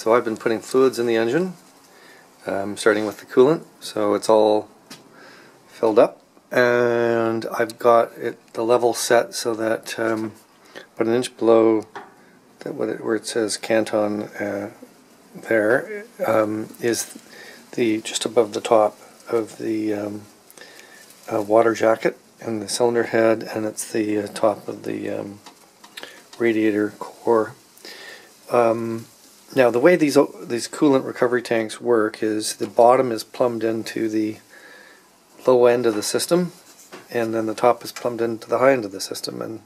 So I've been putting fluids in the engine, starting with the coolant, so it's all filled up, and I've got the level set so that about an inch below where it says Canton there is just above the top of the water jacket and the cylinder head, and it's the top of the radiator core. Now the way these coolant recovery tanks work is the bottom is plumbed into the low end of the system, and then the top is plumbed into the high end of the system, and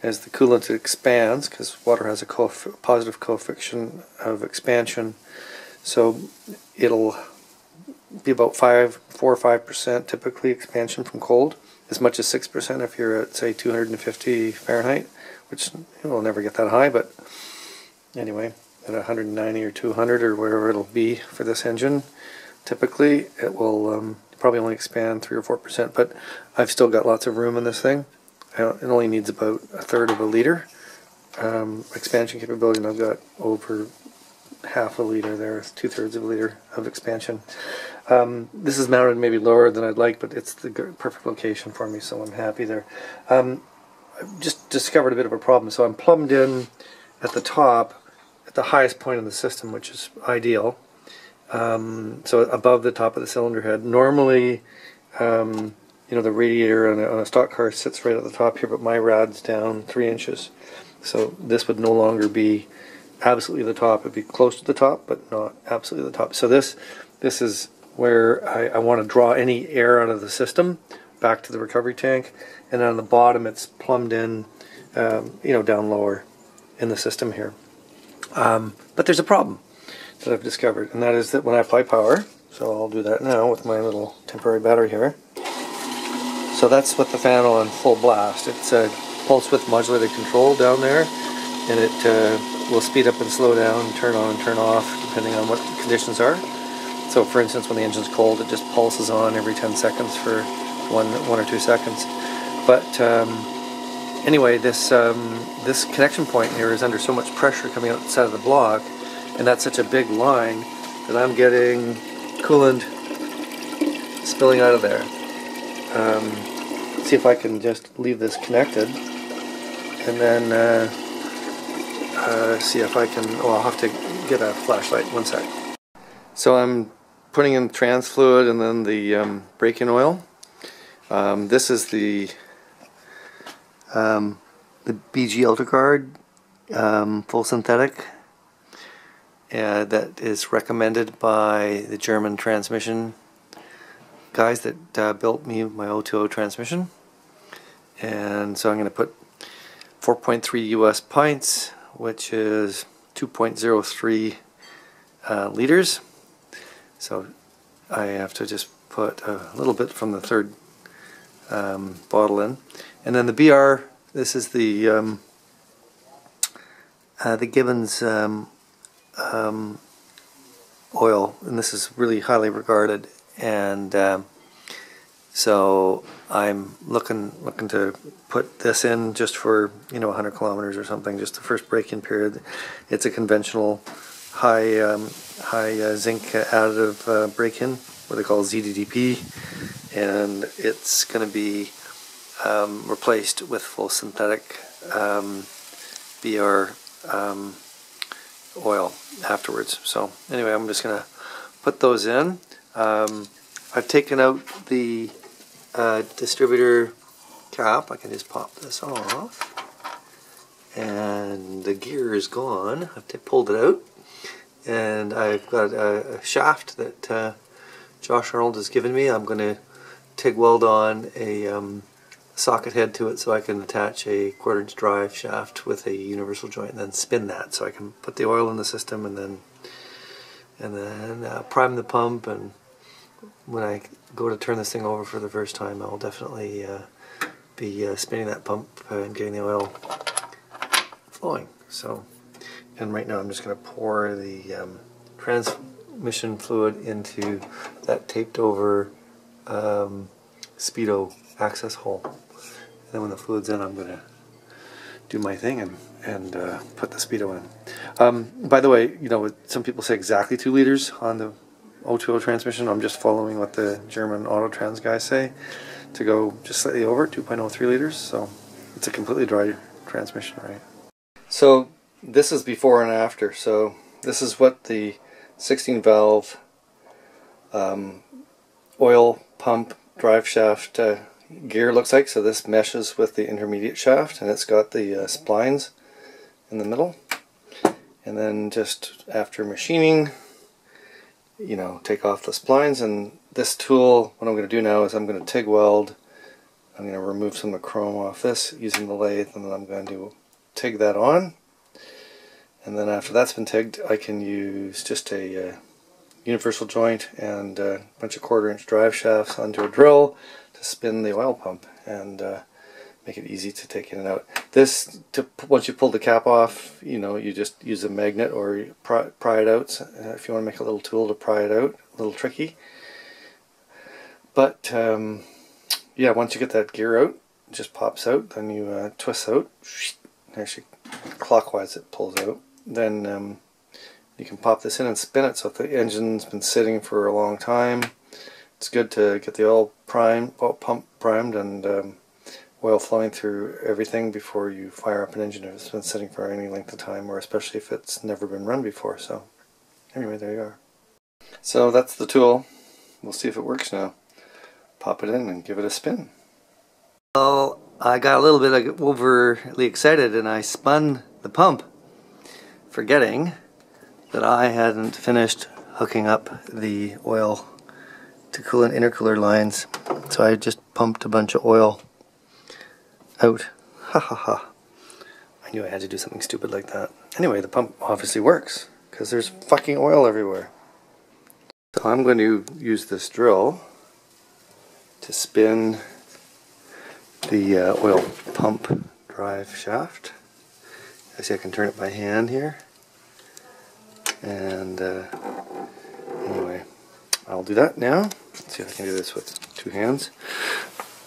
as the coolant expands, because water has a positive coefficient of expansion, so it'll be about 4 or 5% typically expansion from cold, as much as 6% if you're at, say, 250 Fahrenheit, which will never get that high, but anyway, at 190 or 200 or wherever it'll be for this engine, typically it will probably only expand 3 or 4%, but I've still got lots of room in this thing. It only needs about 1/3 of a liter expansion capability, and I've got over half a liter there, 2/3 of a liter of expansion. This is mounted maybe lower than I'd like, but it's the perfect location for me, so I'm happy there. I've just discovered a bit of a problem. So I'm plumbed in at the top, at the highest point of the system, which is ideal. So above the top of the cylinder head. Normally, you know, the radiator on a stock car sits right at the top here, but my rad's down 3 inches. So this would no longer be absolutely the top. It would be close to the top, but not absolutely the top. So this is where I want to draw any air out of the system back to the recovery tank, and on the bottom it's plumbed in, you know, down lower in the system here. But there's a problem that I've discovered, and that is that when I apply power, so I'll do that now with my little temporary battery here. So that's with the fan on full blast. It's a pulse width modulated control down there, and it will speed up and slow down, turn on and turn off depending on what the conditions are. So for instance, when the engine's cold, it just pulses on every 10 seconds for one or 2 seconds. But anyway, this connection point here is under so much pressure coming out the side of the block, and that's such a big line that I'm getting coolant spilling out of there. See if I can just leave this connected, and then see if I can, oh, I'll have to get a flashlight, 1 sec. So I'm putting in trans fluid and then the break-in oil. This is the BG UltraGuard full synthetic that is recommended by the German transmission guys that built me my 020 transmission. And so I'm going to put 4.3 US pints, which is 2.03 liters. So I have to just put a little bit from the third bottle in. And then the BR, this is the Gibbons oil, and this is really highly regarded, and so I'm looking to put this in just for, you know, 100 kilometers or something, just the first break-in period. It's a conventional high zinc additive break-in, what they call ZDDP, and it's going to be replaced with full synthetic BR oil afterwards. So anyway, I'm just going to put those in. I've taken out the distributor cap. I can just pop this off, and the gear is gone. I've pulled it out, and I've got a shaft that Josh Arnold has given me. I'm going to TIG weld on a socket head to it so I can attach a 1/4 inch drive shaft with a universal joint and then spin that so I can put the oil in the system and then prime the pump. And when I go to turn this thing over for the first time, I'll definitely be spinning that pump and getting the oil flowing. So, and right now I'm just going to pour the transmission fluid into that taped over Speedo access hole. And then when the fluid's in, I'm going to do my thing and put the speedo in. By the way, you know, some people say exactly 2 liters on the O2O transmission. I'm just following what the German Autotrans guys say, to go just slightly over 2.03 liters. So it's a completely dry transmission, right? So this is before and after. So this is what the 16 valve oil pump drive shaft gear looks like. So this meshes with the intermediate shaft, and it's got the splines in the middle. And then just after machining, you know, take off the splines. And this tool, what I'm going to do now is I'm going to TIG weld. I'm going to remove some of the chrome off this using the lathe, and then I'm going to TIG that on. And then after that's been TIGged, I can use just a universal joint and a bunch of 1/4-inch drive shafts onto a drill to spin the oil pump and make it easy to take in and out. This, once you pull the cap off, you know, you just use a magnet or you pry it out. If you want to make a little tool to pry it out, a little tricky. But yeah, once you get that gear out, it just pops out. Then you twist out. Actually, clockwise it pulls out. Then you can pop this in and spin it. So if the engine's been sitting for a long time, it's good to get the oil pump primed and oil flowing through everything before you fire up an engine if it's been sitting for any length of time, or especially if it's never been run before. So anyway, there you are. So that's the tool. We'll see if it works now. Pop it in and give it a spin. Well, I got a little bit overly excited and I spun the pump, forgetting that I hadn't finished hooking up the oil to coolant intercooler lines. So I just pumped a bunch of oil out. Ha ha ha. I knew I had to do something stupid like that. Anyway, the pump obviously works because there's fucking oil everywhere. So I'm going to use this drill to spin the oil pump drive shaft. I see I can turn it by hand here. And anyway, I'll do that now. Let's see if I can do this with 2 hands.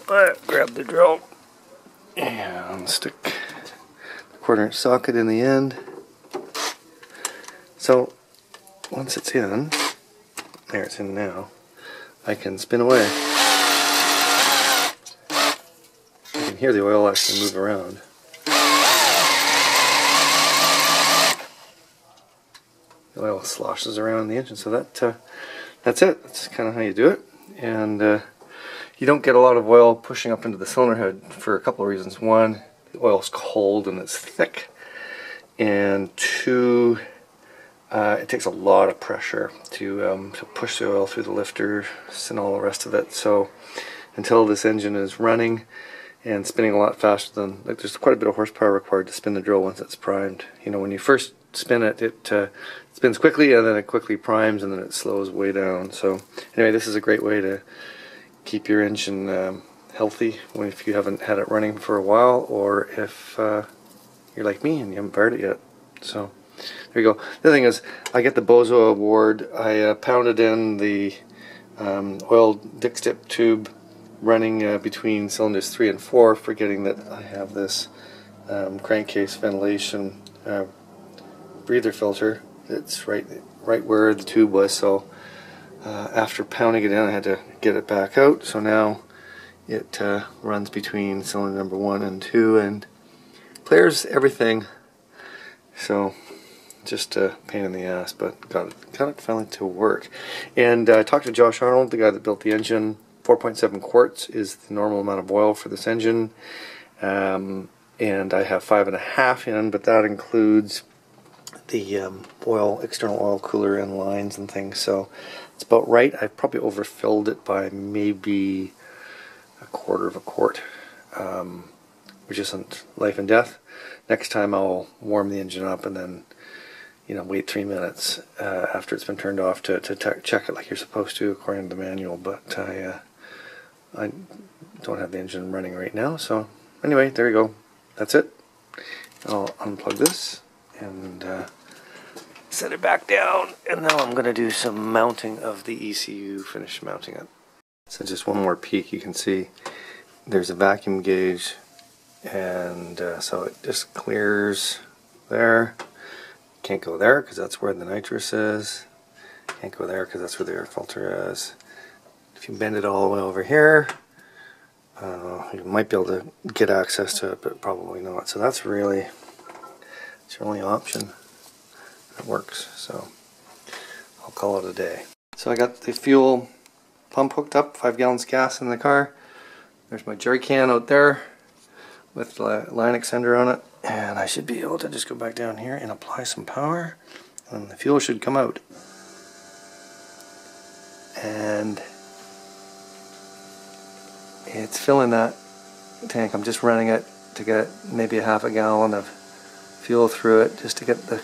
Grab the drill and stick the 1/4-inch socket in the end. So once it's in, there it's in now, I can spin away. You can hear the oil actually move around. The oil sloshes around the engine, so that's it. That's kind of how you do it. And you don't get a lot of oil pushing up into the cylinder head for a couple of reasons. One, the oil's cold and it's thick, and 2, it takes a lot of pressure to push the oil through the lifters and all the rest of it. So until this engine is running and spinning a lot faster than, like, there's quite a bit of horsepower required to spin the drill once it's primed. You know, when you first spin it, it spins quickly, and then it quickly primes, and then it slows way down. So anyway, this is a great way to keep your engine healthy if you haven't had it running for a while, or if you're like me and you haven't fired it yet. So there you go. The other thing is, I get the Bozo award. I pounded in the oil dipstick tube running between cylinders 3 and 4, forgetting that I have this crankcase ventilation breather filter. It's right where the tube was. So after pounding it in, I had to get it back out. So now it runs between cylinder number 1 and 2 and clears everything. So just a pain in the ass, but got it finally to work. And I talked to Josh Arnold, the guy that built the engine. 4.7 quarts is the normal amount of oil for this engine, and I have 5.5 in, but that includes the external oil cooler and lines and things, so it's about right. I probably overfilled it by maybe 1/4 quart, which isn't life and death. Next time I'll warm the engine up and then, you know, wait 3 minutes after it's been turned off to check it like you're supposed to according to the manual. But I don't have the engine running right now, so anyway, there you go. That's it. I'll unplug this and set it back down, and now I'm going to do some mounting of the ECU, finish mounting it. So just one more peek, you can see there's a vacuum gauge and so it just clears there. Can't go there because that's where the nitrous is. Can't go there because that's where the air filter is. If you bend it all the way over here, you might be able to get access to it, but probably not. So that's really, it's your only option. It works, so I'll call it a day. So I got the fuel pump hooked up, 5 gallons gas in the car. There's my jerry can out there with the line extender on it, and I should be able to just go back down here and apply some power, and the fuel should come out. And it's filling that tank. I'm just running it to get maybe a half a gallon of fuel through it, just to get the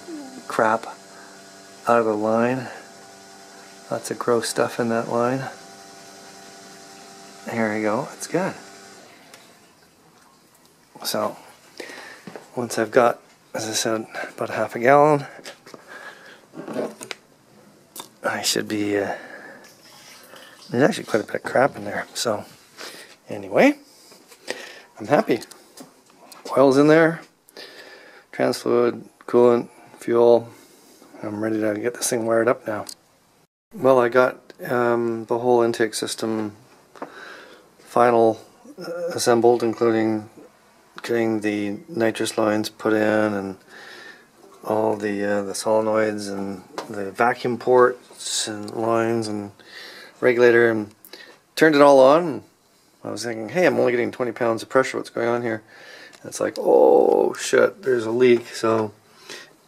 crap out of the line. Lots of gross stuff in that line. Here we go, it's good. So once I've got, as I said, about a half a gallon, I should be, there's actually quite a bit of crap in there. So anyway, I'm happy. Oil's in there, trans fluid, coolant, fuel. I'm ready to get this thing wired up now. Well, I got the whole intake system final assembled, including getting the nitrous lines put in and all the solenoids and the vacuum ports and lines and regulator, and turned it all on. And I was thinking, hey, I'm only getting 20 pounds of pressure, what's going on here? And it's like, oh shit, there's a leak. So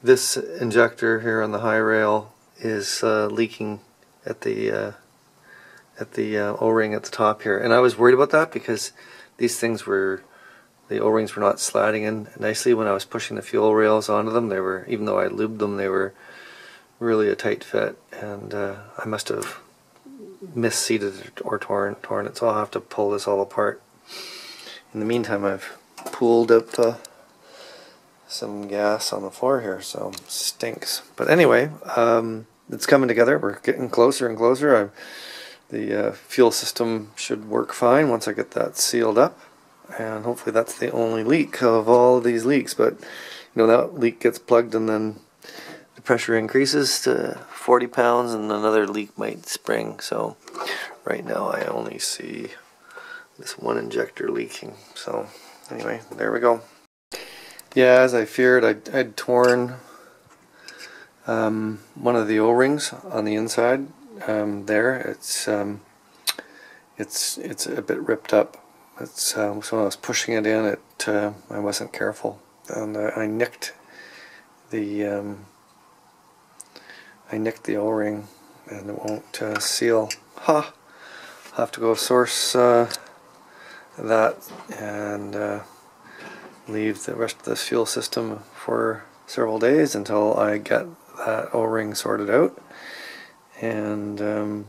this injector here on the high rail is leaking at the O-ring at the top here, and I was worried about that because these things were, the O-rings were not sliding in nicely when I was pushing the fuel rails onto them. They were, even though I lubed them, they were really a tight fit, and I must have misseated it or torn it, so I'll have to pull this all apart. In the meantime, I've pooled up some gas on the floor here, so stinks. But anyway, it's coming together. We're getting closer and closer. The fuel system should work fine once I get that sealed up, and hopefully that's the only leak of all of these leaks. But you know, that leak gets plugged and then the pressure increases to 40 pounds and another leak might spring. So right now I only see this one injector leaking. So anyway, there we go. Yeah, as I feared, I'd torn one of the O-rings on the inside. There, it's a bit ripped up. It's so when I was pushing it in, I wasn't careful, and I nicked the O-ring, and it won't seal. Ha! I'll have to go source that and leave the rest of this fuel system for several days until I get that O-ring sorted out. And it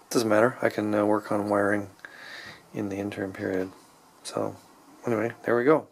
doesn't matter, I can work on wiring in the interim period. So anyway, there we go.